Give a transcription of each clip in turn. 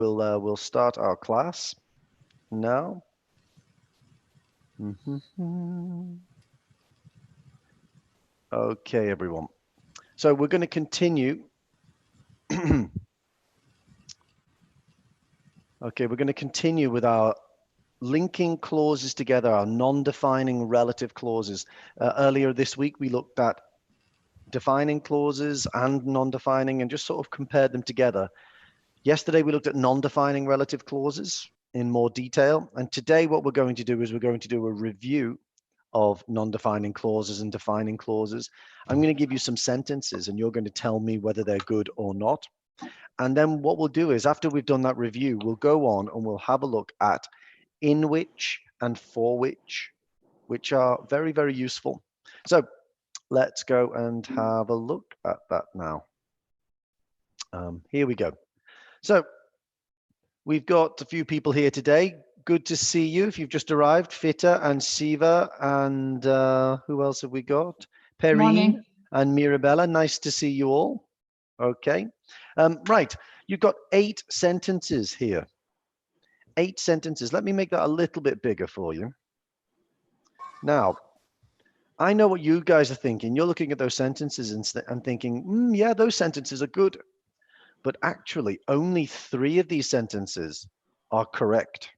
We'll start our class now. Okay, everyone. So we're going to continue. Okay, we're going to continue with our linking clauses together, our non-defining relative clauses. Earlier this week, we looked at defining clauses and non-defining and just sort of compared them together. Yesterday, we looked at non-defining relative clauses in more detail. And today, what we're going to do is we're going to do a review of non-defining clauses and defining clauses. I'm going to give you some sentences and you're going to tell me whether they're good or not. And then what we'll do is after we've done that review, we'll go on and we'll have a look at in which and for which are very, very useful. So let's go and have a look at that now. Here we go. So we've got a few people here today. Good to see you. If you've just arrived, Fita and Siva and who else have we got? Perrine and Mirabella. Nice to see you all. Okay. Right. You've got 8 sentences here. 8 sentences. Let me make that a little bit bigger for you. Now, I know what you guys are thinking. You're looking at those sentences and thinking, yeah, those sentences are good. But actually, only 3 of these sentences are correct.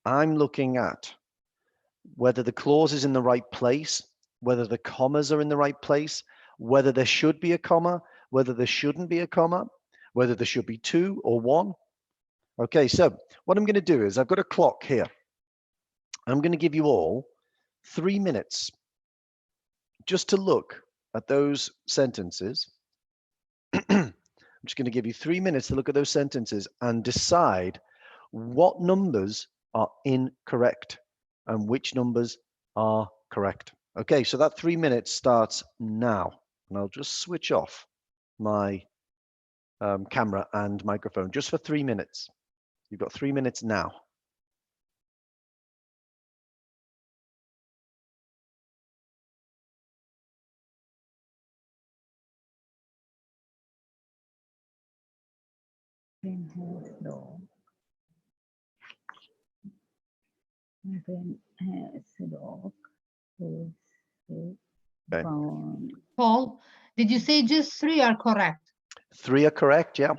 I'm looking at whether the clause is in the right place, whether the commas are in the right place, whether there should be a comma, whether there shouldn't be a comma, whether there should be 2 or 1. Okay, so what I'm going to do is I've got a clock here. I'm going to give you all 3 minutes just to look at those sentences. I'm just going to give you 3 minutes to look at those sentences and decide what numbers are incorrect and which numbers are correct. Okay, so that 3 minutes starts now. And I'll just switch off my camera and microphone just for 3 minutes. You've got 3 minutes now. Okay. Paul, did you say just 3 are correct? 3 are correct, yeah.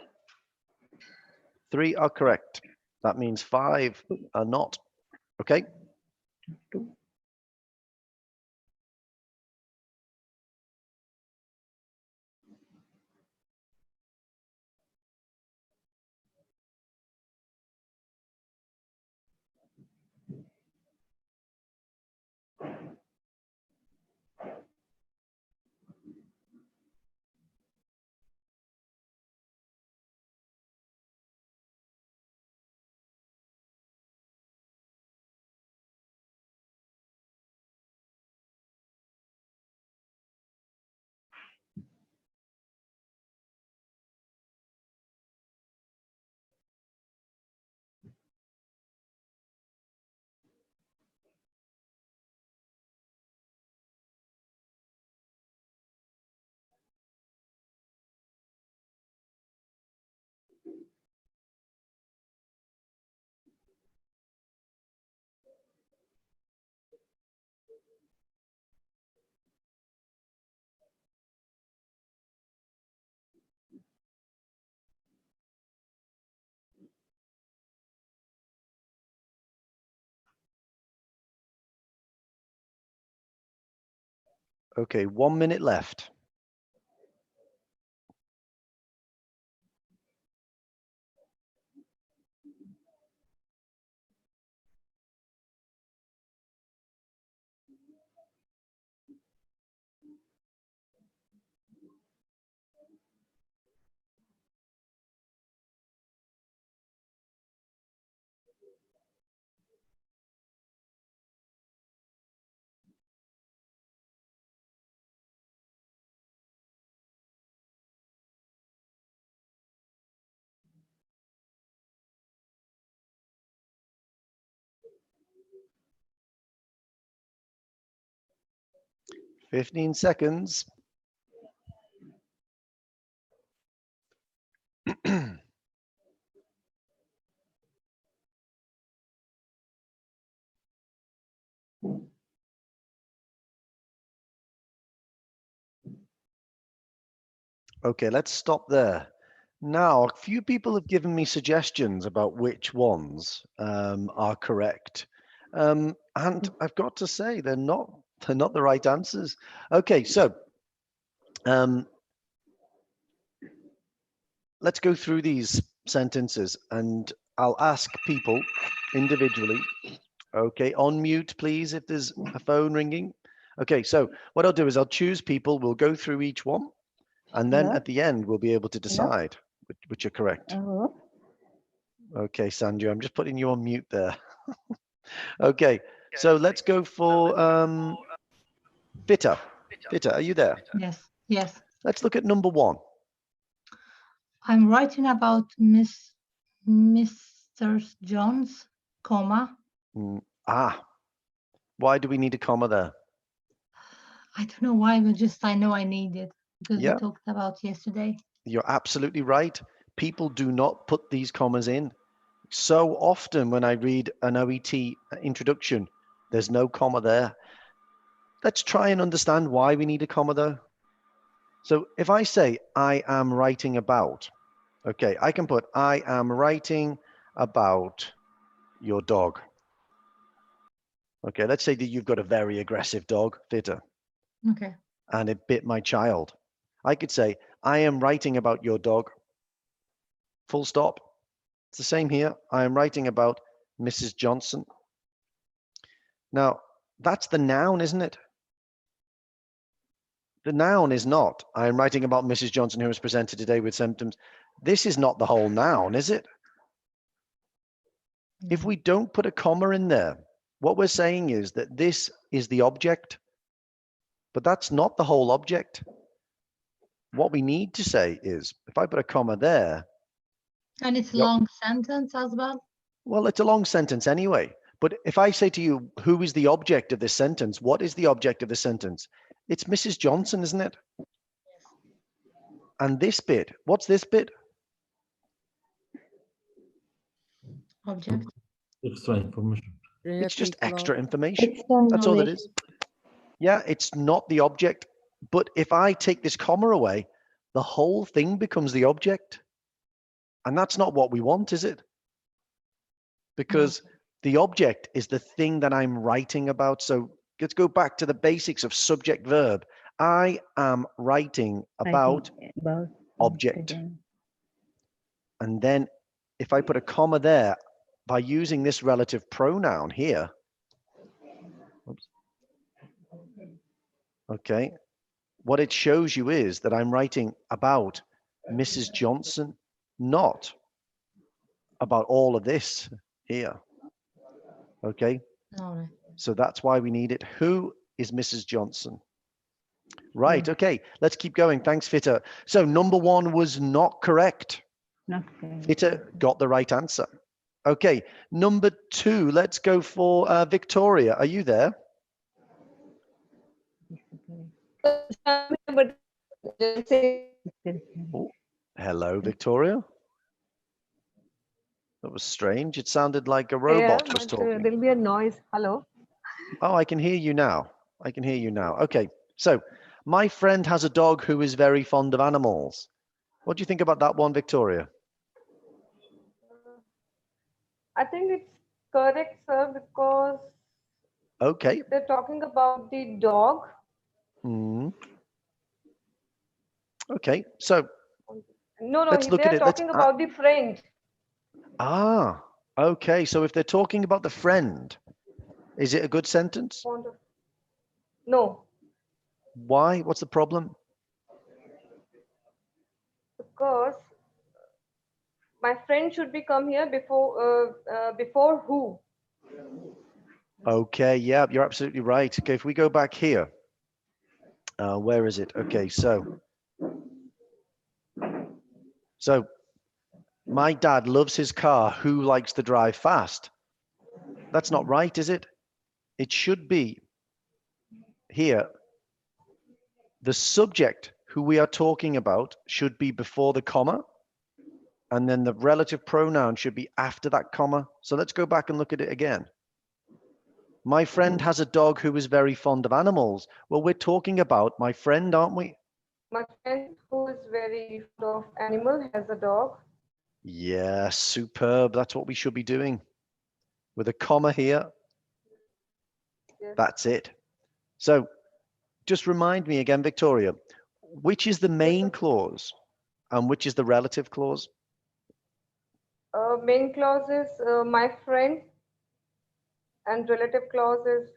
3 are correct. That means 5 are not. Okay. Okay, 1 minute left. Fifteen seconds. Okay, let's stop there. Now, a few people have given me suggestions about which ones are correct. And I've got to say, they're not the right answers. Okay, so um, let's go through these sentences and I'll ask people individually. Okay, on mute, please, if there's a phone ringing. Okay, so what I'll do is I'll choose people, we'll go through each one, and then Hello? at the end, we'll be able to Hello? decide which are correct. Hello? Okay, Sanju, I'm just putting you on mute there. Okay, so let's go for Vita. Vita, are you there? Yes, yes. Let's look at number one. I'm writing about Mr. Jones, comma. Why do we need a comma there? I don't know why, but just I know I need it because we Yeah, talked about yesterday. you're absolutely right. People do not put these commas in. So often when I read an OET introduction, there's no comma there. Let's try and understand why we need a comma though. So if I say, I am writing about, okay, I can put, I am writing about your dog. Okay, let's say that you've got a very aggressive dog, Vita, Okay. and it bit my child. I could say, I am writing about your dog, full stop. It's the same here. I am writing about Mrs. Johnson. Now, that's the noun, isn't it? The noun is not, I am writing about Mrs. Johnson who was presented today with symptoms. This is not the whole noun, is it? If we don't put a comma in there, what we're saying is that this is the object, but that's not the whole object. What we need to say is, if I put a comma there, And it's a yep, long sentence as well. well, it's a long sentence anyway. But if I say to you, who is the object of this sentence? What is the object of the sentence? It's Mrs. Johnson, isn't it? And this bit, what's this bit? Object. Extra information. It's just extra information. Extra That's all it knowledge. is. Yeah, it's not the object. But if I take this comma away, the whole thing becomes the object. And that's not what we want, is it? Because the object is the thing that I'm writing about. So let's go back to the basics of subject verb. I am writing about About object. student. And then if I put a comma there, by using this relative pronoun here, oops, okay, what it shows you is that I'm writing about Mrs. Johnson, not about all of this here. Okay, All right. so that's why we need it. Who is Mrs. Johnson? Right, okay, let's keep going. Thanks, Fitta. So number one was not correct. Not correct. Fitta got the right answer. Okay, number two, let's go for Victoria. Are you there? Oh, hello, Victoria. That was strange. It sounded like a robot was talking. There'll be a noise. Hello. Oh, I can hear you now. I can hear you now. Okay, so my friend has a dog who is very fond of animals. What do you think about that one, Victoria? I think it's correct, sir, because Okay. they're talking about the dog. Okay, so No, let's look at they're it. Let's talking about the friend. Okay. So if they're talking about the friend, is it a good sentence? No, Why? What's the problem? because my friend should be come here before who. Okay, yeah, you're absolutely right. Okay, if we go back here, where is it? Okay, so my dad loves his car. Who likes to drive fast? That's not right, is it? It should be here. The subject who we are talking about should be before the comma, and then the relative pronoun should be after that comma. So let's go back and look at it again. My friend has a dog who is very fond of animals. Well, we're talking about my friend, aren't we? my friend who is very fond of animal has a dog. Yeah, superb. That's what we should be doing. With a comma here, Yes. that's it. So just remind me again, Victoria, which is the main clause and which is the relative clause? Main clause is my friend, and relative clause is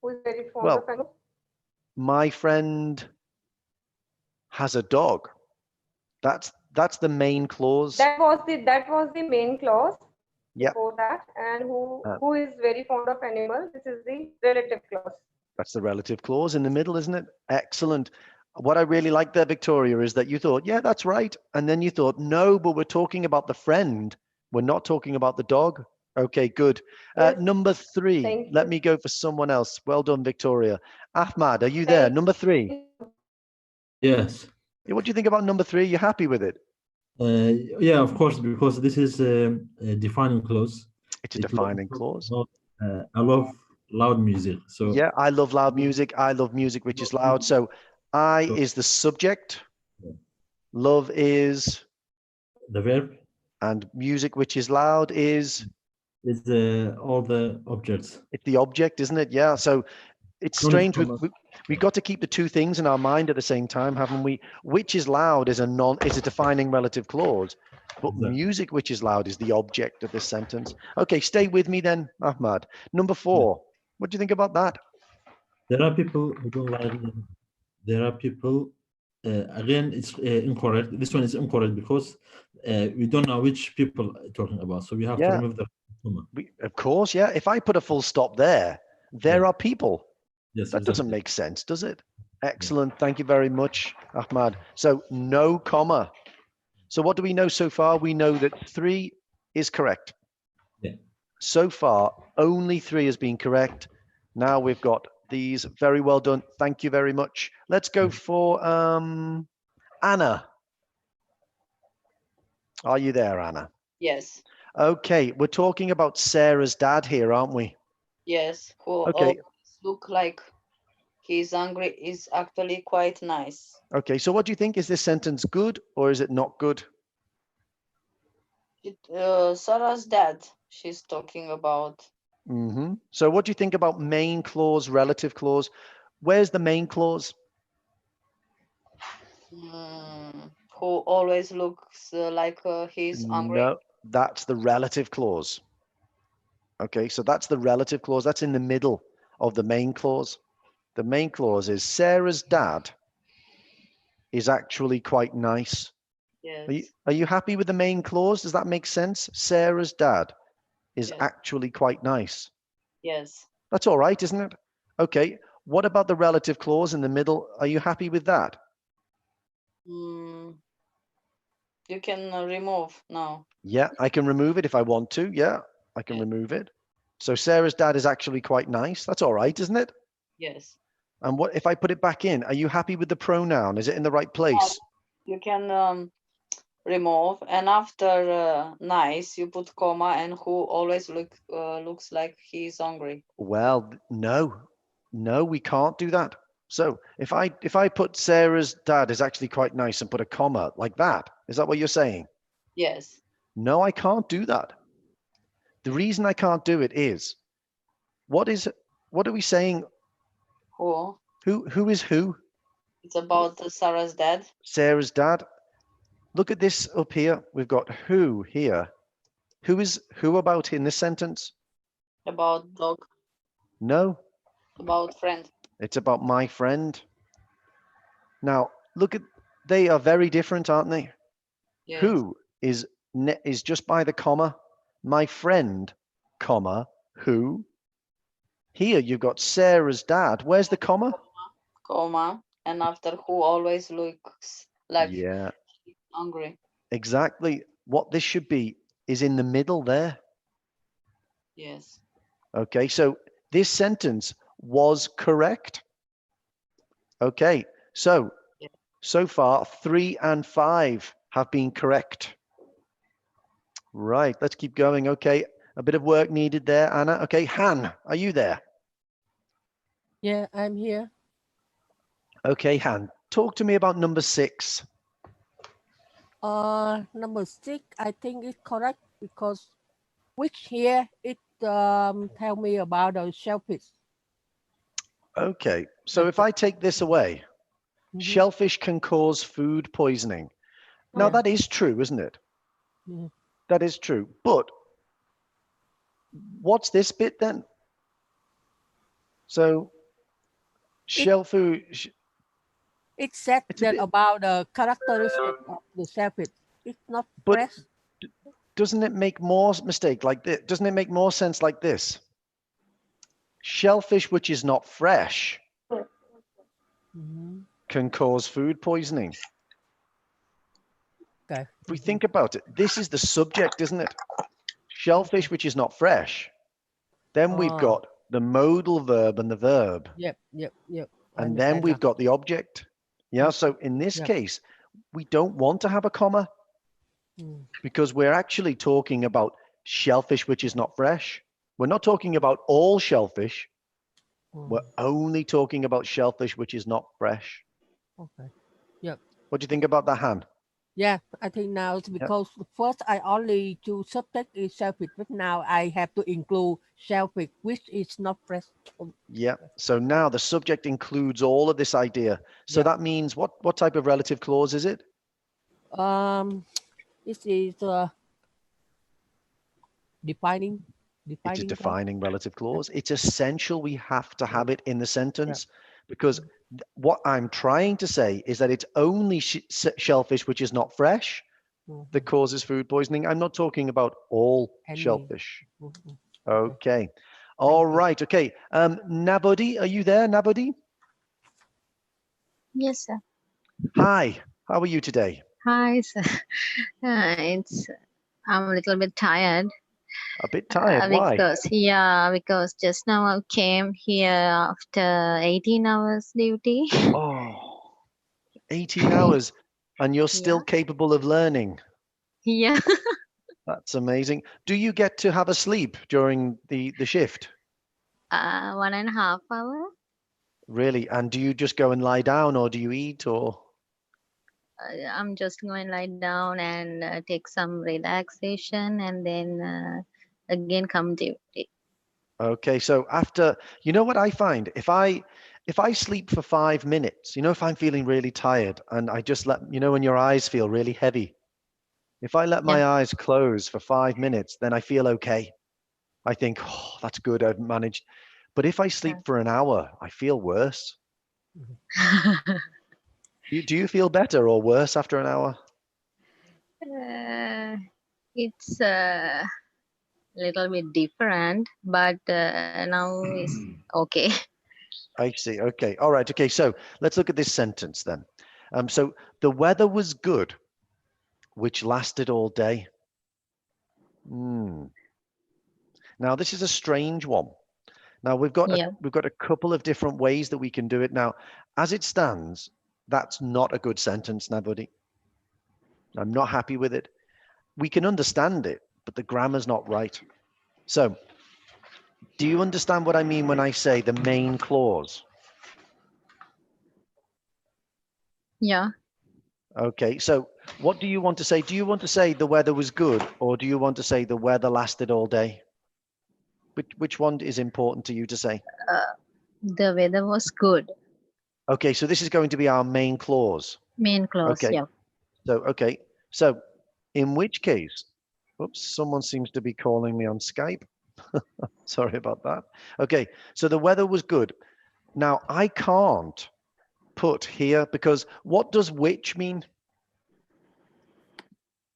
who is very fond Well, of animal. my friend has a dog. That's the main clause. That was the main clause Yep. before that, and Uh, who is very fond of animal. This is the relative clause. That's the relative clause in the middle, isn't it? Excellent. What I really like there, Victoria, is that you thought, yeah, that's right. And then you thought, no, but we're talking about the friend. We're not talking about the dog. Okay, good. Yes. Number 3, Thank let you. me go for someone else. Well done, Victoria. Ahmad, are you there? Thank Number 3. you. Yes. What do you think about number 3? You happy with it? Yeah, of course, because this is a defining clause. It's a It defining talks clause. about, I love loud music. So Yeah, I love loud music. I love music which is loud. So I So- is the subject. Yeah. Love is, the verb and music which is loud is, is all the objects. it's the object, isn't it? Yeah. So it's No need strange. commas. We've got to keep the two things in our mind at the same time, haven't we? Which is loud is a defining relative clause, but Exactly. music which is loud is the object of this sentence. Okay, stay with me then, Ahmad. Number 4. What do you think about that? There are people who don't like. There are people. Again, it's incorrect. This one is incorrect because we don't know which people are talking about. So we have to Yeah. remove the comma. Of course, yeah. If I put a full stop there Yeah. are people. Yes, That doesn't exactly. make sense, does it? Excellent. Thank you very much, Ahmad. So no comma. So what do we know so far? We know that 3 is correct. Yeah. So far, only 3 has been correct. Now we've got these. Very well done. Thank you very much. Let's go for Anna. Are you there, Anna? Yes, Okay, we're talking about Sarah's dad here, aren't we? yes. Who Okay. always look like he's hungry is actually quite nice. Okay, so what do you think? Is this sentence good or is it not good? Sarah's dad, she's talking about. So what do you think about main clause, relative clause? Where's the main clause? Who always looks like he's hungry. No, that's the relative clause. Okay, so that's the relative clause. That's in the middle of the main clause. The main clause is Sarah's dad is actually quite nice. Yes, Are you happy with the main clause? Does that make sense? Sarah's dad is Yes. actually quite nice. yes. That's all right, isn't it? Okay, what about the relative clause in the middle? Are you happy with that? You can remove now. Yeah, I can remove it if I want to. Yeah, I can Yeah. remove it. So Sarah's dad is actually quite nice. That's all right, isn't it? Yes. And what if I put it back in? Are you happy with the pronoun? Is it in the right place? You can remove, and after nice, you put comma, and who always looks like he's hungry. Well, no, we can't do that. So if I put Sarah's dad is actually quite nice and put a comma like that, is that what you're saying? Yes. No, I can't do that. The reason I can't do it is, what are we saying? Who? Who is who? It's about Sarah's dad. Sarah's dad. Look at this up here. We've got who here. Who is who about in this sentence? About dog. No, About friend. it's about my friend. Now, look at, they are very different, aren't they? Yes. Who is just by the comma. My friend, comma, who. Here you've got Sarah's dad. Where's the comma? Comma, and after who always looks like Yeah, he's hungry. exactly. What this should be is in the middle there. Yes. Okay, so this sentence was correct. Okay, so Yeah. so far 3 and 5 have been correct. Right, let's keep going. Okay, a bit of work needed there, Anna. Okay, Han, are you there? Yeah, I'm here. Okay, Han, talk to me about number 6. Number 6, I think it's correct because which here it tell me about the shellfish. Okay, so if I take this away, shellfish can cause food poisoning. Now Yeah. that is true, isn't it? Yeah. That is true. But what's this bit then? So shellfish, It said it's a that bit, about the characteristic of the shellfish. It's not but fresh. doesn't it make more mistake like this? Doesn't it make more sense like this? Shellfish which is not fresh Mhm. can cause food poisoning. Okay. If we think about it, this is the subject, isn't it? Shellfish which is not fresh. Then we've Oh. got the modal verb and the verb. Yep. I And then understand we've now. got the object. Yeah, so in this Yep. case, we don't want to have a comma Mm. because we're actually talking about shellfish which is not fresh. We're not talking about all shellfish. We're only talking about shellfish which is not fresh. Okay. Yep. What do you think about that, Han? Yeah, I think now it's because first I only choose subject is shellfish, but now I have to include shellfish, which is not fresh. Yeah. So now the subject includes all of this idea. So Yeah. that means what type of relative clause is it? This is defining. It's a clause. defining relative clause. It's essential we have to have it in the sentence because what I'm trying to say is that it's only shellfish which is not fresh that causes food poisoning. I'm not talking about all Any. shellfish. Mhm. Okay. All right. Okay. Nabodi, are you there, Nabodi? Yes, sir. Hi. How are you today? Hi, sir. I'm a little bit tired. A bit tired. Why? Because just now I came here after 18 hours duty. Oh, 18 hours and you're still capable of learning. Yeah. That's amazing. Do you get to have a sleep during the shift? 1.5 hour. Really? And do you just go and lie down or do you eat or? I'm just going to lie down and take some relaxation and then again come duty. Okay, so after, you know what I find? If I sleep for 5 minutes, if I'm feeling really tired and I just let, when your eyes feel really heavy, if I let my eyes close for 5 minutes, then I feel okay. I think, oh, that's good, I've managed. But if I sleep for an hour, I feel worse. Do you feel better or worse after an hour? It's a little bit different, but now it's okay. I see. Okay. All right. Okay. So let's look at this sentence then. So the weather was good, which lasted all day. Now this is a strange one. Now we've got a couple of different ways that we can do it. Now, as it stands, that's not a good sentence, Nabodi. I'm not happy with it. We can understand it, but the grammar's not right. So, do you understand what I mean when I say the main clause? Yeah. Okay, so what do you want to say? Do you want to say the weather was good, or do you want to say the weather lasted all day? Which one is important to you to say? The weather was good. Okay, so this is going to be our main clause. Main clause, Okay. yeah. So in which case, oops, someone seems to be calling me on Skype. Sorry about that. Okay, so the weather was good. Now I can't put here because what does which mean?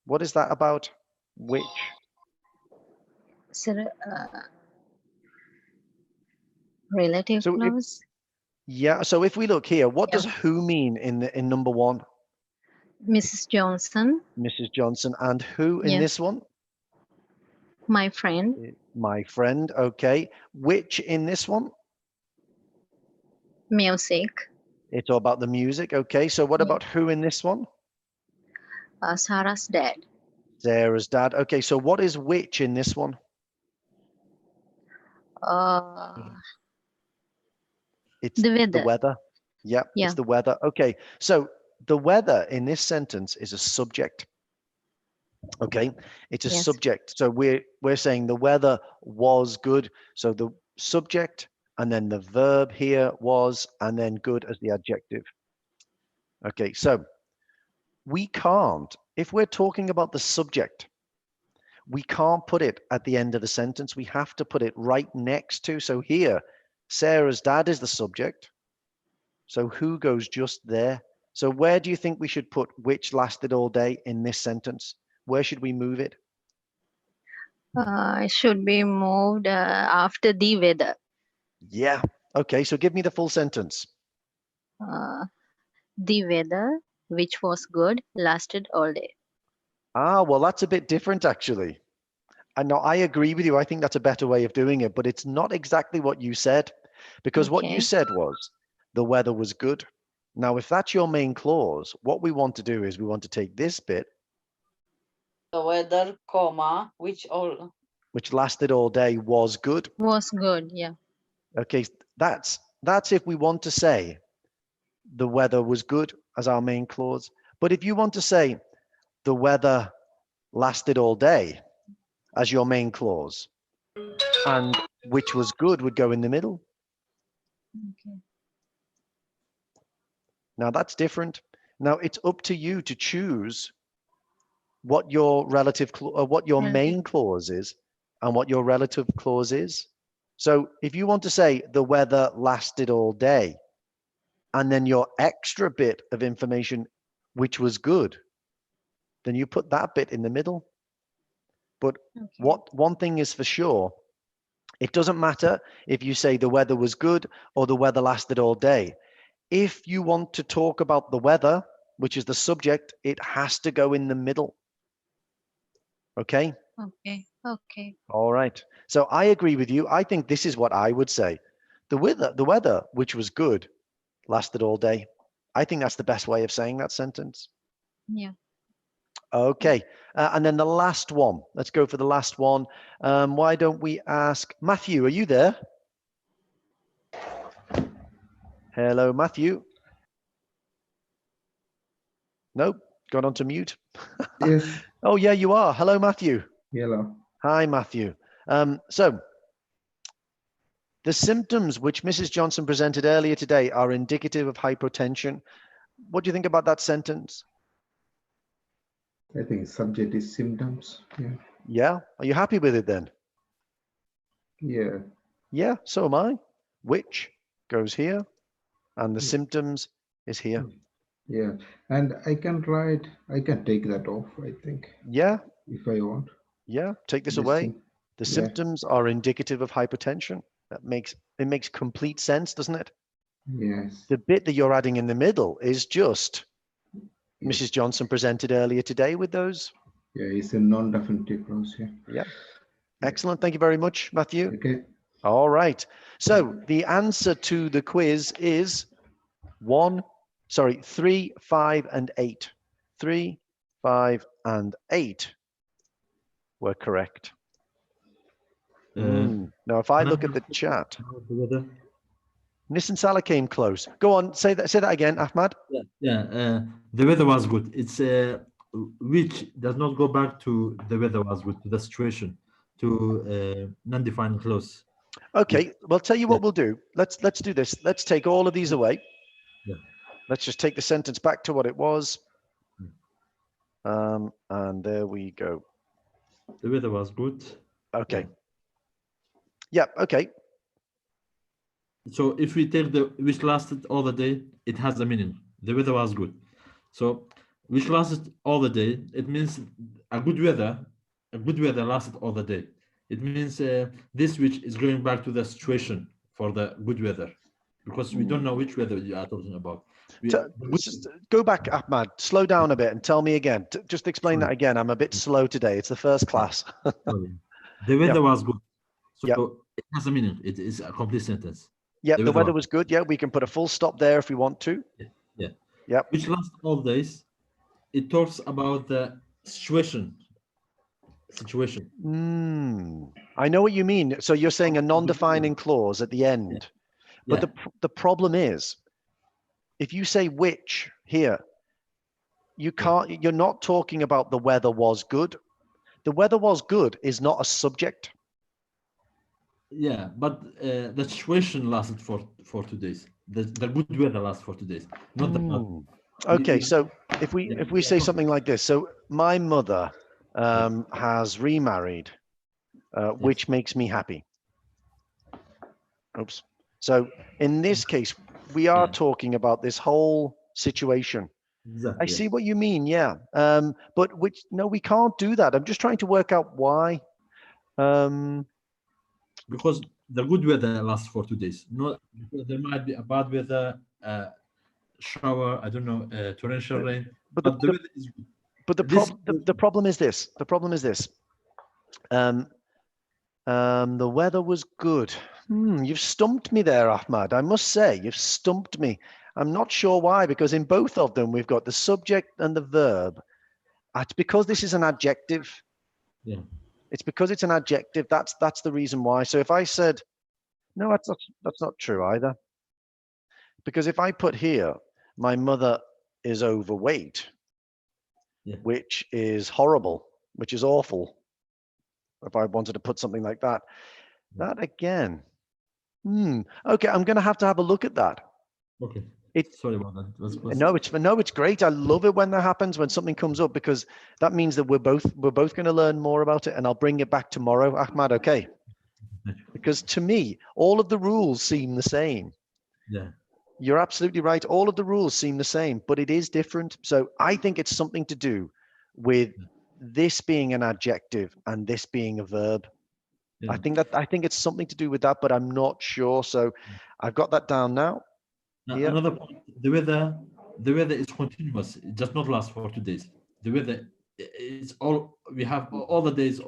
What is that about? Which? So, relative clause. So if we look here, what does who mean in number 1? Mrs. Johnson. Mrs. Johnson. And who in this one? My friend. My friend. Okay. Which in this one? Music. It's all about the music. Okay. So what about who in this one? Sarah's dad. Sarah's dad. Okay. So what is which in this one? It's the weather. Yep, Yeah. it's the weather. Okay, so the weather in this sentence is a subject. Okay, it's a Yes. subject. So we're saying the weather was good. So the subject and then the verb here was, and then good as the adjective. Okay, so we can't, if we're talking about the subject, we can't put it at the end of the sentence. We have to put it right next to. So here, Sarah's dad is the subject. So who goes just there? So where do you think we should put which lasted all day in this sentence? Where should we move it? It should be moved after the weather. Yeah. Okay, so give me the full sentence. The weather, which was good, lasted all day. Ah, well, that's a bit different actually. And no, I agree with you. I think that's a better way of doing it, but it's not exactly what you said, because what you Okay. said was the weather was good. Now, if that's your main clause, what we want to do is we want to take this bit, The weather, comma, which lasted all day, was good. Was good. Yeah. Okay, that's if we want to say the weather was good as our main clause. But if you want to say the weather lasted all day as your main clause, and which was good would go in the middle. Okay. Now that's different. Now it's up to you to choose what your what your Relative. main clause is and what your relative clause is. So if you want to say the weather lasted all day, and then your extra bit of information, which was good, then you put that bit in the middle. But Okay. what one thing is for sure, it doesn't matter if you say the weather was good or the weather lasted all day. If you want to talk about the weather, which is the subject, it has to go in the middle. Okay? Okay. Okay. All right. So I agree with you. I think this is what I would say. The weather, which was good, lasted all day. I think that's the best way of saying that sentence. Yeah. Okay. And then the last one. Let's go for the last one. Why don't we ask Matthew? Are you there? Hello, Matthew. Nope. Gone on to mute. Yes. Oh, yeah, you are. Hello, Matthew. Hello. Hi, Matthew. So the symptoms which Mrs. Johnson presented earlier today are indicative of hypotension. What do you think about that sentence? I think subject is symptoms. Yeah. Yeah. Are you happy with it then? Yeah. Yeah, so am I. Which goes here, and the symptoms is here. Yeah. And I can take that off, I think, Yeah, if I want. yeah. Take this This away. thing. The Yeah. symptoms are indicative of hypertension. It makes complete sense, doesn't it? Yes. The bit that you're adding in the middle is just Yes. Mrs. Johnson presented earlier today with those. Yeah, it's a non-definitive clause. Yeah. Yeah. Excellent. Thank you very much, Matthew. Okay. All right. So the answer to the quiz is 3, 5, and 8. 3, 5, and 8 were correct. Now, if I Can I look at the ask chat, about the weather? Nissan Salah came close. Go on, say that again, Ahmad. Yeah, the weather was good. It's which does not go back to the weather was good, to the situation, to non-defined clause. Okay, well, tell you what we'll do. Let's do this. Let's take all of these away. Yeah. Let's just take the sentence back to what it was. And there we go. The weather was good. Okay. Yeah, okay. So if we take the which lasted all the day, it has a meaning. The weather was good. So which lasted all the day, it means a good weather lasted all the day. It means this which is going back to the situation for the good weather, because we don't know which weather you are talking about. Just go back, Ahmad. Slow down a bit and tell me again. Just explain that again. I'm a bit slow today. It's the first class. The weather was good. So Yep. it has a meaning. It is a complete sentence. Yep, the weather was good. Yeah, we can put a full stop there if we want to. Yeah. Yep. Which lasts all days. It talks about the situation. I know what you mean. So you're saying a non-defining clause at the end. But the problem is if you say which here, you can't, you're not talking about the weather was good. The weather was good is not a subject. Yeah, but the situation lasted for 2 days. The good weather lasted for 2 days, not the bad. Okay, We- so if we say something like this, so my mother has remarried, which makes me happy. Oops. So in this case, we are talking about this whole situation. Exactly, I yes. see what you mean, yeah. But which, no, we can't do that. I'm just trying to work out why. Because the good weather lasts for 2 days. Not because there might be a bad weather, shower, I don't know, torrential rain, But but the weather is good. But the problem is this. The problem is this. The weather was good. You've stumped me there, Ahmad. I must say, you've stumped me. I'm not sure why, because in both of them, we've got the subject and the verb. It's because this is an adjective. Yeah. It's because it's an adjective. That's the reason why. So if I said, no, that's not true either. Because if I put here, my mother is overweight, which is horrible, which is awful. If I wanted to put something like that, that again. Okay, I'm going to have a look at that. Okay. Sorry about that. No, it's great. I love it when that happens, when something comes up, because that means that we're both going to learn more about it, and I'll bring it back tomorrow, Ahmad. Okay. Because to me, all of the rules seem the same. Yeah. You're absolutely right. All of the rules seem the same, but it is different. So I think it's something to do with this being an adjective and this being a verb. Yeah. I think it's something to do with that, but I'm not sure. So I've got that down now. Now, another point, the weather is continuous. It does not last for 2 days. The weather is we have all the days,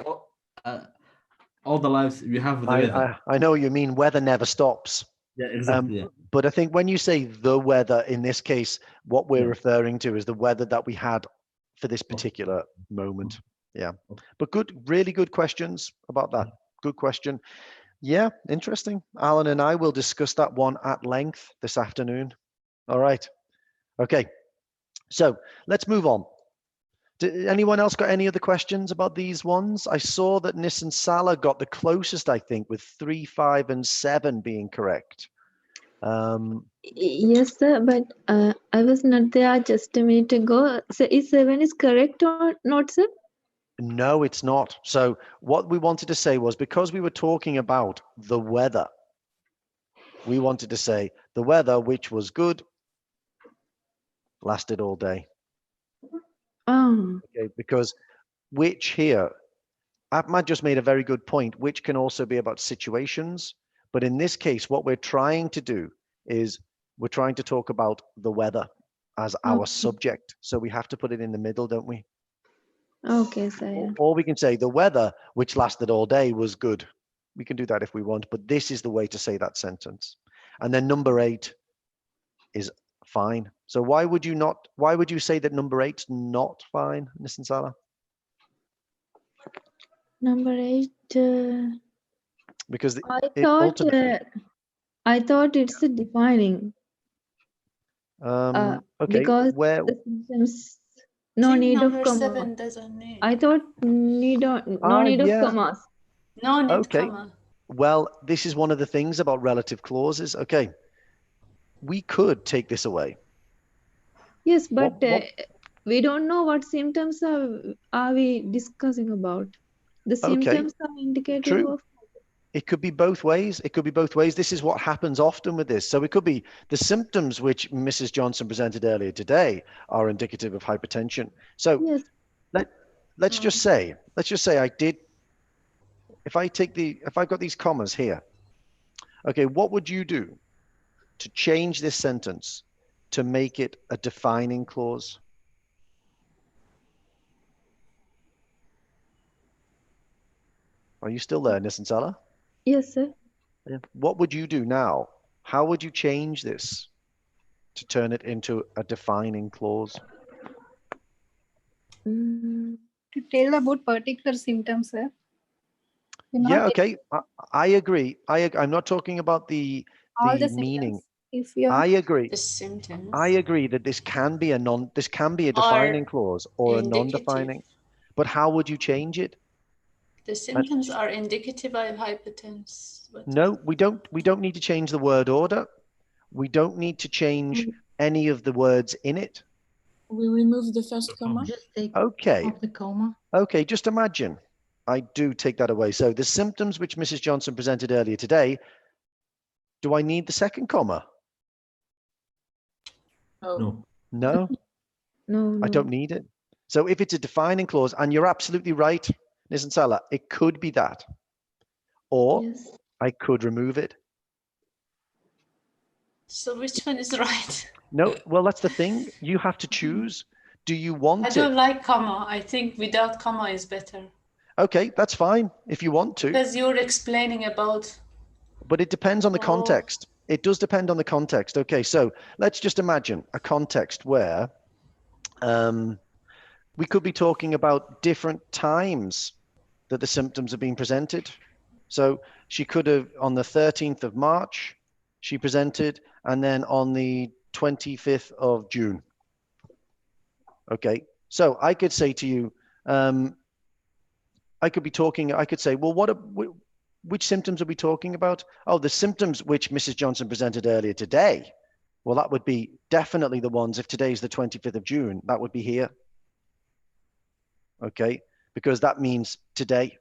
all the lives we have the weather. I know what you mean. Weather never stops. Yeah, exactly. But I think when you say the weather, in this case, what we're referring to is the weather that we had for this particular moment. Yeah. But really good questions about that. Good question. Yeah, interesting. Alan and I will discuss that one at length this afternoon. All right. Okay. So let's move on. Anyone else got any other questions about these ones? I saw that Nissan Salah got the closest, I think, with 3, 5, and 7 being correct. Yes, sir, but I was not there just a minute ago. So is 7 is correct or not, sir? No, it's not. So what we wanted to say was, because we were talking about the weather, we wanted to say the weather, which was good, lasted all day. Oh. Okay, because which here, Ahmad just made a very good point, which can also be about situations. But in this case, what we're trying to do is we're trying to talk about the weather as our subject. So we have to put it in the middle, don't we? Okay, sir. Or we can say the weather, which lasted all day, was good. We can do that if we want, but this is the way to say that sentence. And then number 8 is fine. So why would you say that number 8's not fine, Nissan Salah? Number 8. Because I thought it's a defining. okay, Because where the systems, no need of comma. 7 doesn't need. I thought no need of commas. No need okay. comma. Well, this is one of the things about relative clauses. Okay, we could take this away. Yes, but we don't know what symptoms are we discussing about. The symptoms are indicative of. It could be both ways. It could be both ways. This is what happens often with this. So it could be the symptoms which Mrs. Johnson presented earlier today are indicative of hypertension. So yes. let's just say I did. If I've got these commas here, okay, what would you do to change this sentence to make it a defining clause? Are you still there, Nissan Salah? Yes, sir. What would you do now? How would you change this to turn it into a defining clause? To tell about particular symptoms, sir. Yeah, okay. I agree. I'm not talking about the all the meaning. symptoms. If you I agree. The symptoms I agree that this can be a defining clause or a non-defining. But how would you change it? The symptoms are indicative of hypertension. No, we don't need to change the word order. We don't need to change any of the words in it. We remove the first comma. Just take Okay. off the comma. Okay, just imagine. I do take that away. So the symptoms which Mrs. Johnson presented earlier today, do I need the second comma? No. No? No, I don't need it. So if it's a defining clause, and you're absolutely right, Nissan Salah, it could be that. Or Yes. I could remove it. So which one is right? No, well, that's the thing. You have to choose. Do you want I it? don't like comma. I think without comma is better. Okay, that's fine if you want to. Because you're explaining about. But it depends on the context. It does depend on the context. Okay, so let's just imagine a context where we could be talking about different times that the symptoms have been presented. So she could have, on the 13th of March, she presented, and then on the 25th of June. Okay, so I could say to you, I could say, well, which symptoms are we talking about? Oh, the symptoms which Mrs. Johnson presented earlier today. Well, that would be definitely the ones, if today's the 25th of June, that would be here. Okay, because that means today.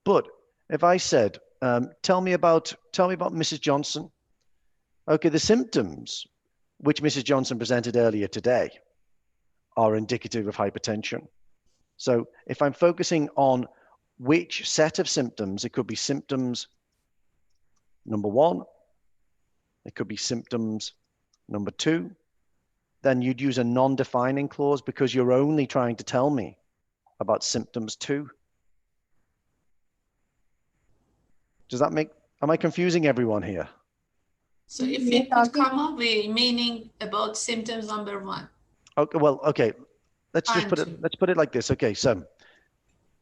But if I said, tell me about Mrs. Johnson. Okay, the symptoms which Mrs. Johnson presented earlier today are indicative of hypertension. So if I'm focusing on which set of symptoms, it could be symptoms number 1, it could be symptoms number 2, then you'd use a non-defining clause because you're only trying to tell me about symptoms 2. Does that make, am I confusing everyone here? So if we put comma, we meaning about symptoms number 1. Okay, well, okay. Let's just put it like this. Okay, so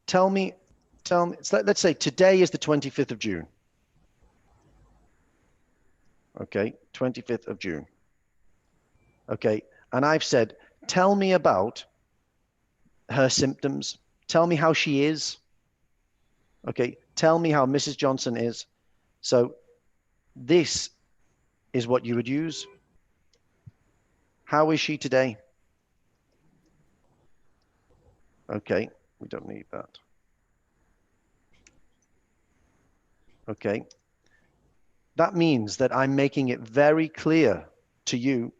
tell me, so let's say today is the 25th of June. Okay, 25th of June. Okay, and I've said, tell me about her symptoms. Tell me how she is. Okay, tell me how Mrs. Johnson is. So this is what you would use. How is she today? Okay, we don't need that. Okay. That means that I'm making it very clear to you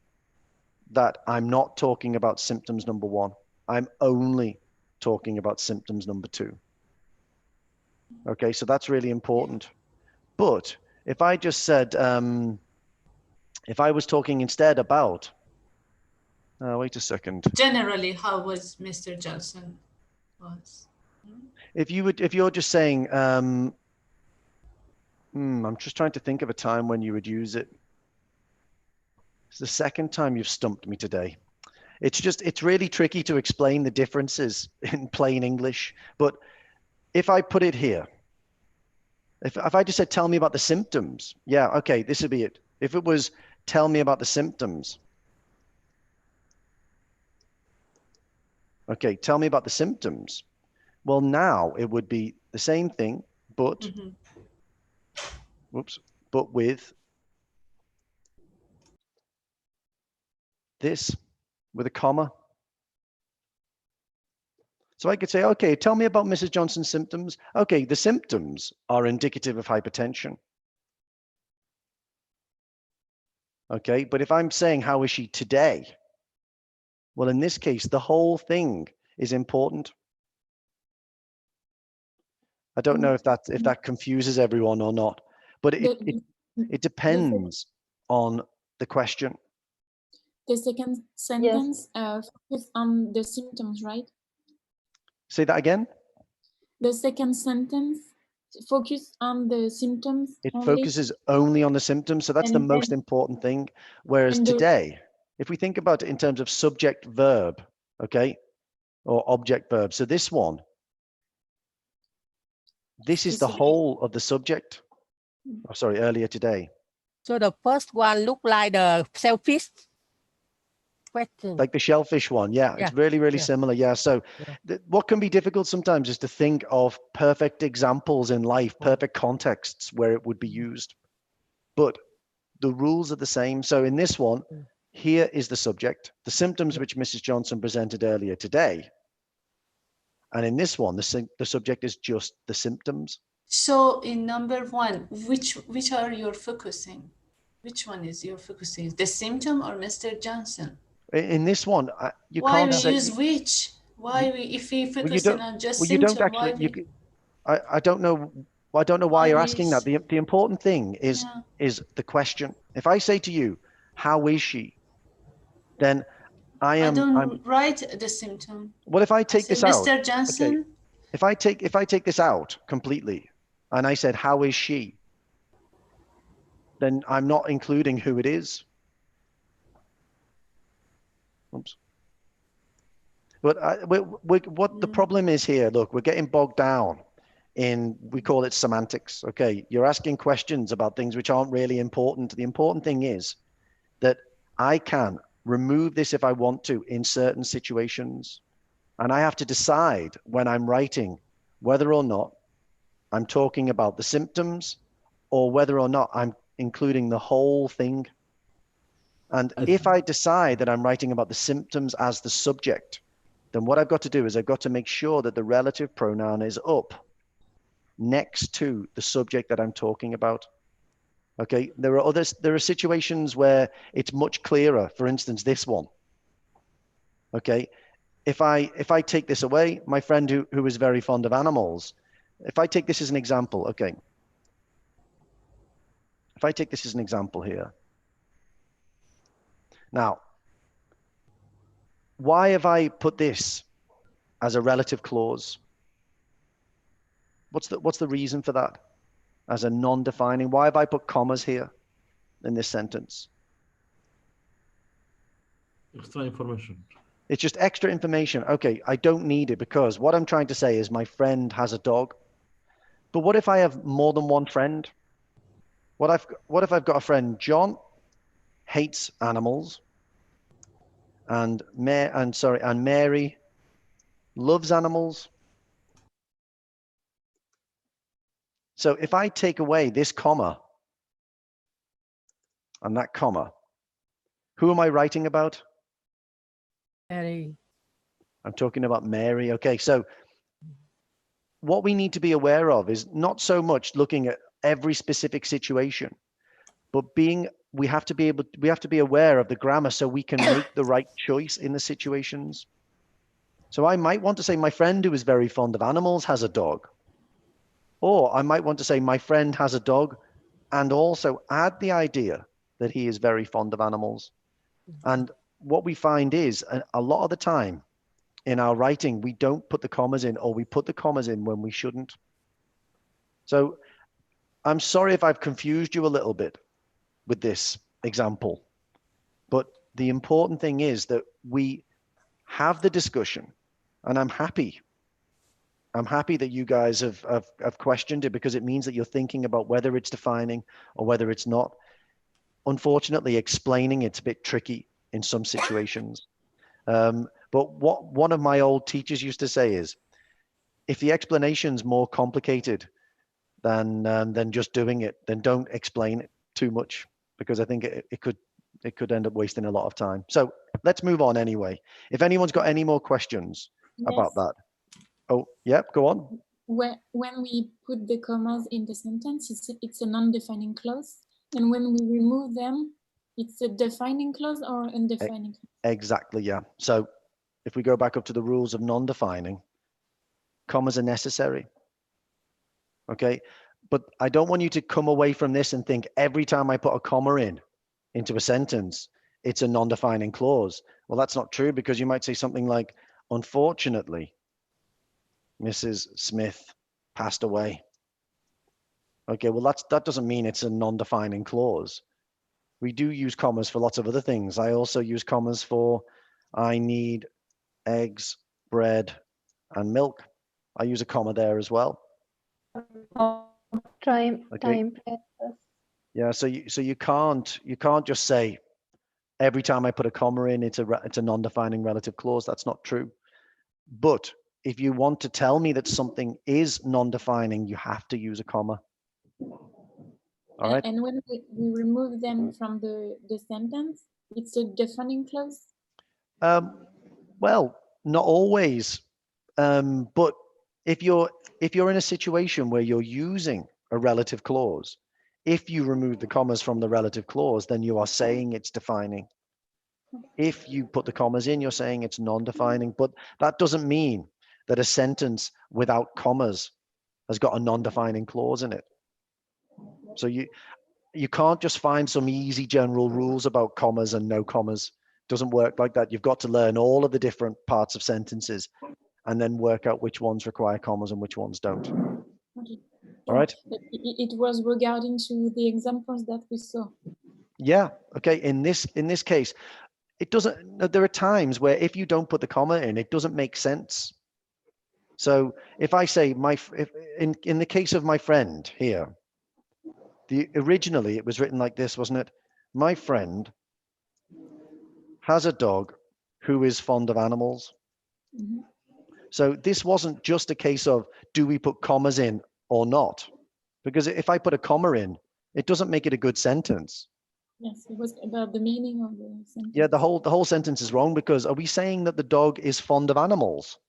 that I'm not talking about symptoms number 1. I'm only talking about symptoms number 2. Okay, so that's really important. But if I just said, if I was talking instead about, wait a second. Generally, how was Mr. Johnson was? If you're just saying, I'm just trying to think of a time when you would use it. It's the second time you've stumped me today. It's really tricky to explain the differences in plain English. But if I put it here, if I just said, tell me about the symptoms. Yeah, okay, this would be it. If it was, tell me about the symptoms. Okay, tell me about the symptoms. Well, now it would be the same thing, but, whoops, but with this, with a comma. So I could say, okay, tell me about Mrs. Johnson's symptoms. Okay, the symptoms are indicative of hypertension. Okay, but if I'm saying, how is she today? Well, in this case, the whole thing is important. I don't know if that confuses everyone or not, but it depends on the question. The second sentence focuses on the symptoms, right? Say that again. The second sentence focus on the symptoms. It focuses only on the symptoms, so that's the most important thing. Whereas today, if we think about it in terms of subject verb, okay, or object verb, so this one, this is the whole of the subject. Oh, sorry, earlier today. So the first one look like the selfish question. Like the shellfish one. Yeah, it's really similar. Yeah. So what can be difficult sometimes is to think of perfect examples in life, perfect contexts where it would be used. But the rules are the same. So in this one, here is the subject, the symptoms which Mrs. Johnson presented earlier today. And in this one, the subject is just the symptoms. So in number one, which are you focusing? Which one is your focusing? The symptom or Mr. Johnson? In this one, you why can't we say. Use which? Why we, if we focus on just you don't symptom, actually. why we, I don't know. I don't know why you're asking that. we The important thing is yeah. is the question. If I say to you, "How is she?" then I'm write the symptom. What if I take this out? Mr. Johnson. Okay. If I take this out completely, and I said, "How is she?" then I'm not including who it is. Oops. But what the problem is here, look, we're getting bogged down in, we call it semantics. Okay, you're asking questions about things which aren't really important. The important thing is that I can remove this if I want to in certain situations. And I have to decide when I'm writing whether or not I'm talking about the symptoms or whether or not I'm including the whole thing. And if I decide that I'm writing about the symptoms as the subject, then what I've got to do is I've got to make sure that the relative pronoun is up next to the subject that I'm talking about. Okay, there are situations where it's much clearer. For instance, this one. Okay, if I take this away, my friend who is very fond of animals, if I take this as an example, okay. If I take this as an example here. Now, why have I put this as a relative clause? What's the reason for that? As a non-defining, why have I put commas here in this sentence? Extra information. It's just extra information. Okay, I don't need it because what I'm trying to say is my friend has a dog. But what if I have more than one friend? What if I've got a friend, John hates animals, and Mary loves animals. So if I take away this comma and that comma, who am I writing about? Mary. I'm talking about Mary. Okay, so what we need to be aware of is not so much looking at every specific situation, but we have to be aware of the grammar so we can make the right choice in the situations. So I might want to say my friend who is very fond of animals has a dog. Or I might want to say my friend has a dog and also add the idea that he is very fond of animals. And what we find is a lot of the time in our writing, we don't put the commas in, or we put the commas in when we shouldn't. So I'm sorry if I've confused you a little bit with this example, but the important thing is that we have the discussion, and I'm happy that you guys have questioned it, because it means that you're thinking about whether it's defining or whether it's not. Unfortunately, explaining it's a bit tricky in some situations. But what one of my old teachers used to say is, if the explanation's more complicated than just doing it, then don't explain it too much, because I think it could end up wasting a lot of time. So let's move on anyway. If anyone's got any more questions about that. Oh, yeah, go on. When we put the commas in the sentence, it's a non-defining clause. And when we remove them, it's a defining clause or undefining clause? Exactly, yeah. So if we go back up to the rules of non-defining, commas are necessary. Okay, but I don't want you to come away from this and think every time I put a comma into a sentence, it's a non-defining clause. Well, that's not true, because you might say something like, unfortunately, Mrs. Smith passed away. Okay, well, that doesn't mean it's a non-defining clause. We do use commas for lots of other things. I also use commas for, I need eggs, bread, and milk. I use a comma there as well. Time, Okay. time, press. Yeah, so you can't just say every time I put a comma in, it's a non-defining relative clause. That's not true. But if you want to tell me that something is non-defining, you have to use a comma. All right. And when we remove them from the sentence, it's a defining clause? Well, not always. But if you're in a situation where you're using a relative clause, if you remove the commas from the relative clause, then you are saying it's defining. If you put the commas in, you're saying it's non-defining, but that doesn't mean that a sentence without commas has got a non-defining clause in it. So you can't just find some easy general rules about commas and no commas. It doesn't work like that. You've got to learn all of the different parts of sentences and then work out which ones require commas and which ones don't. Okay. All right. It was regarding to the examples that we saw. Yeah. Okay. In this case, it doesn't. There are times where if you don't put the comma in, it doesn't make sense. So if I say in the case of my friend here, originally it was written like this, wasn't it? My friend has a dog who is fond of animals. Mm-hmm. So this wasn't just a case of do we put commas in or not? Because if I put a comma in, it doesn't make it a good sentence. Yes, it was about the meaning of the sentence. Yeah, the whole sentence is wrong, because are we saying that the dog is fond of animals?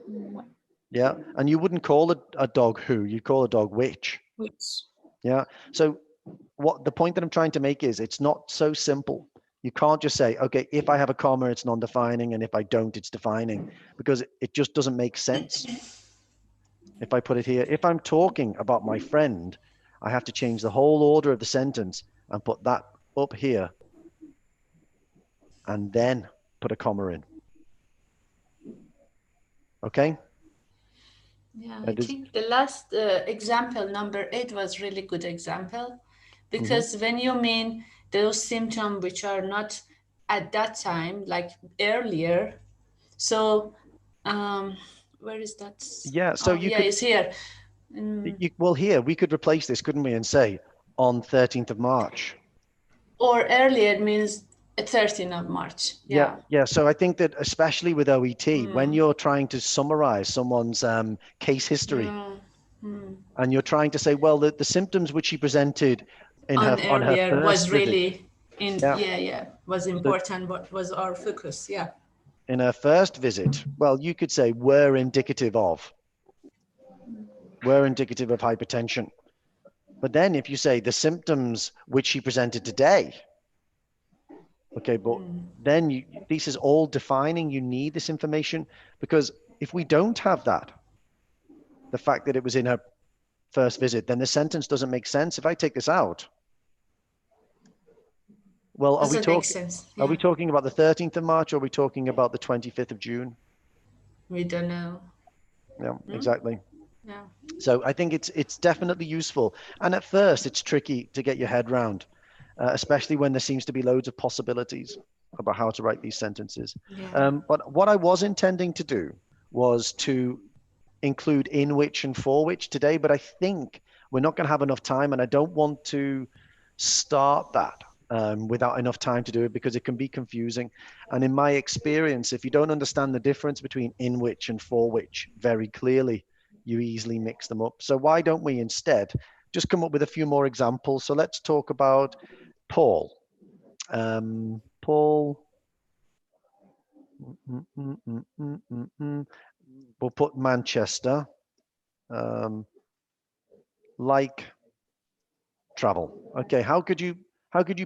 No. Yeah, and you wouldn't call a dog who, you'd call a dog which. Which. Yeah, so what the point that I'm trying to make is it's not so simple. You can't just say, okay, if I have a comma, it's non-defining, and if I don't, it's defining, because it just doesn't make sense. If I put it here, if I'm talking about my friend, I have to change the whole order of the sentence and put that up here and then put a comma in. Okay? Yeah, I think the last example, number 8, was really good example, because when you mean those symptoms which are not at that time, like earlier, so where is that? Yeah, so you could, it's here. well, here we could replace this, couldn't we, and say on 13th of March. Or earlier means 13th of March. Yeah. Yeah. So I think that especially with OET, when you're trying to summarize someone's case history, and you're trying to say, well, the symptoms which she presented on her first was visit, really was important, but was our focus. Yeah. In her first visit, well, you could say were indicative of hypertension. But then if you say the symptoms which she presented today, okay, but then this is all defining. You need this information, because if we don't have that, the fact that it was in her first visit, then the sentence doesn't make sense. If I take this out, well, are we talking about the 13th of March, or are we talking about the 25th of June? We don't know. Yeah, exactly. Yeah. So I think it's definitely useful. And at first, it's tricky to get your head around, especially when there seems to be loads of possibilities about how to write these sentences. Yeah. But what I was intending to do was to include in which and for which today, but I think we're not going to have enough time, and I don't want to start that without enough time to do it, because it can be confusing. And in my experience, if you don't understand the difference between in which and for which very clearly, you easily mix them up. So why don't we instead just come up with a few more examples? So let's talk about Paul. Paul. We'll put Manchester. Like travel. Okay, how could you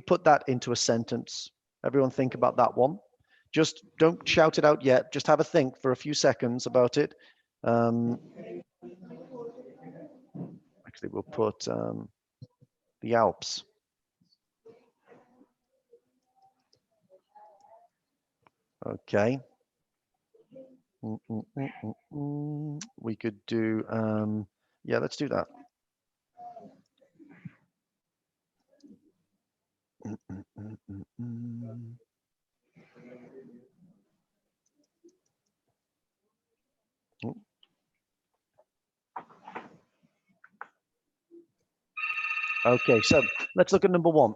put that into a sentence? Everyone think about that one. Just don't shout it out yet. Just have a think for a few seconds about it. Actually, we'll put the Alps. Okay. We could do, yeah, let's do that. Okay, so let's look at number 1.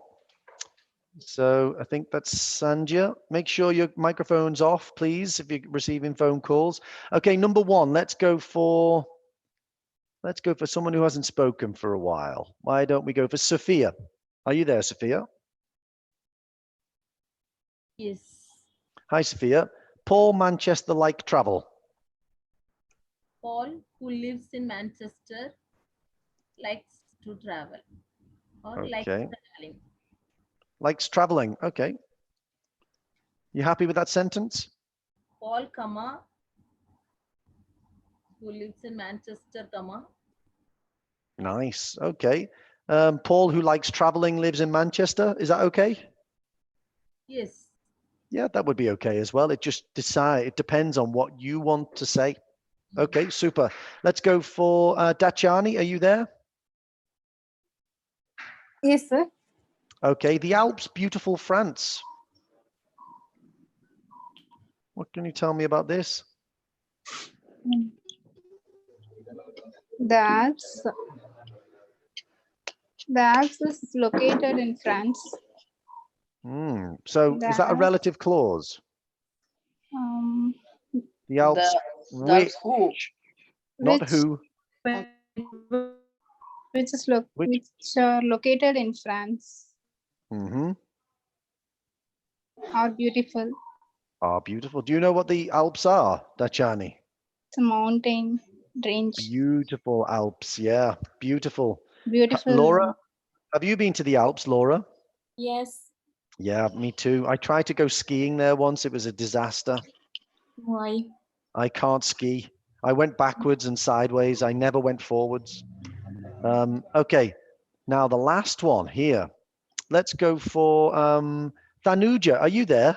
So I think that's Sandhya. Make sure your microphone's off, please, if you're receiving phone calls. Okay, number 1, let's go for someone who hasn't spoken for a while. Why don't we go for Sophia? Are you there, Sophia? Yes. Hi, Sophia. Paul Manchester like travel. Paul, who lives in Manchester, likes to travel or likes Okay. traveling. Likes traveling. Okay. You happy with that sentence? Paul, who lives in Manchester, Nice. Okay. Paul, who likes traveling, lives in Manchester. Is that okay? yes. Yeah, that would be okay as well. It depends on what you want to say. Okay, super. Let's go for Dachani. Are you there? Yes, sir. Okay, the Alps, beautiful France. What can you tell me about this? The Alps is located in France. So is that a The relative clause? um, The Alps, That's who? not which who. which are located in France Mm-hmm. are beautiful. Are beautiful. Do you know what the Alps are, Dachani? It's a mountain range. Beautiful Alps, yeah, beautiful. Beautiful. Laura, have you been to the Alps, Laura? Yes. Yeah, me too. I tried to go skiing there once. It was a disaster. Why? I can't ski. I went backwards and sideways. I never went forwards. Okay, now the last one here. Let's go for Thanuja. Are you there?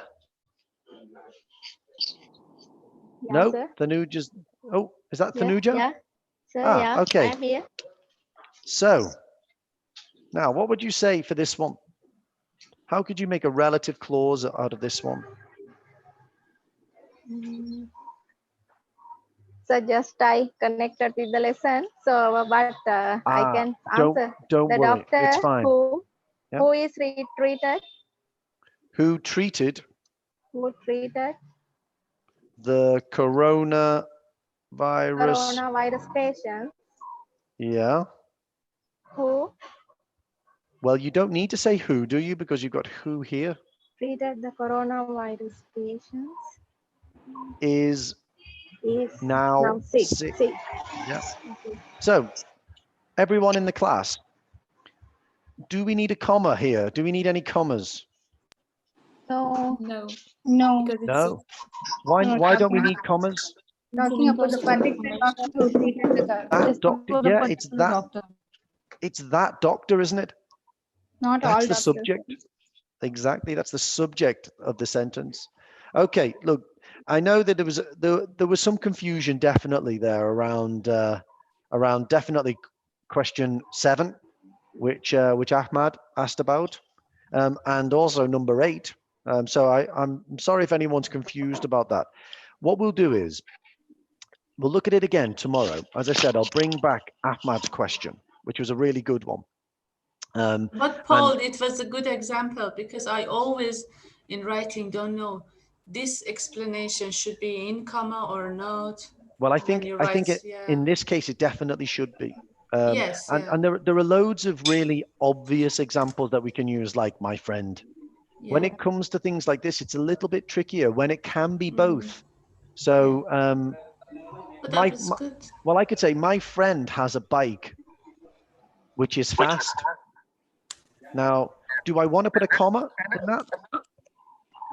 Yeah, No, sir. Thanuja's. Oh, is that Yeah, Thanuja? yeah. Sir, Ah, yeah, okay. I'm here. So now, what would you say for this one? How could you make a relative clause out of this one? So just I connected with the lesson. So, but I can answer. Don't The worry. doctor It's fine. Yep. who is treated? Who treated Who treated the coronavirus? coronavirus patients? Yeah. Who Well, you don't need to say who, do you? Because you've got who here. treated the coronavirus patients? Is Now now sick. sick. Sick. Yeah. Okay. So everyone in the class, do we need a comma here? Do we need any commas? No. No. No. Because it's No. Why don't we need commas? Talking about the particular doctor who treated the That doctor, yeah, it's that. doctor. It's that doctor, isn't it? Not all That's the doctors. subject. Exactly. That's the subject of the sentence. Okay. Look, I know that there was some confusion definitely there around definitely question 7, which Ahmad asked about, and also number 8. So I'm sorry if anyone's confused about that. What we'll do is we'll look at it again tomorrow. As I said, I'll bring back Ahmad's question, which was a really good one. But Paul, it was a good example because I always in writing don't know this explanation should be in comma or not. Well, I think yeah. in this case it definitely should be. Yes, yeah. And there are loads of really obvious examples that we can use, like my friend. When Yeah. it comes to things like this, it's a little bit trickier when it can be both. So But that was good. well, I could say my friend has a bike which is fast. Now, do I want to put a comma in that?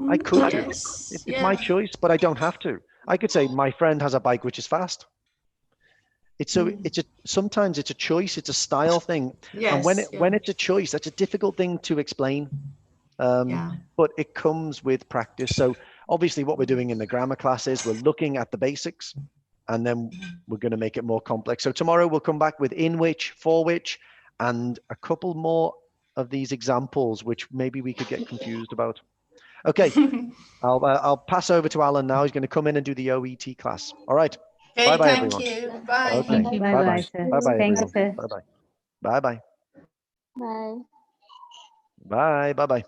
I could do. Yes, It's my choice, but I don't have to. I could say my friend has a bike which is fast. Sometimes it's a choice, it's a style thing. Yes, and when it's a choice, that's a difficult thing to explain. But it comes with practice. So obviously what we're doing in the grammar class is we're looking at the basics and then we're going to make it more complex. So tomorrow we'll come back with in which, for which, and a couple more of these examples, which maybe we could get confused about. Okay, I'll pass over to Alan now. He's going to come in and do the OET class. All right. Okay, bye-bye, thank everyone. you. Bye. Okay. Thank you. Bye-bye. Bye-bye, sir. Bye-bye, Thank you, everyone. sir. Bye-bye. Bye-bye. Bye. Bye. Bye-bye.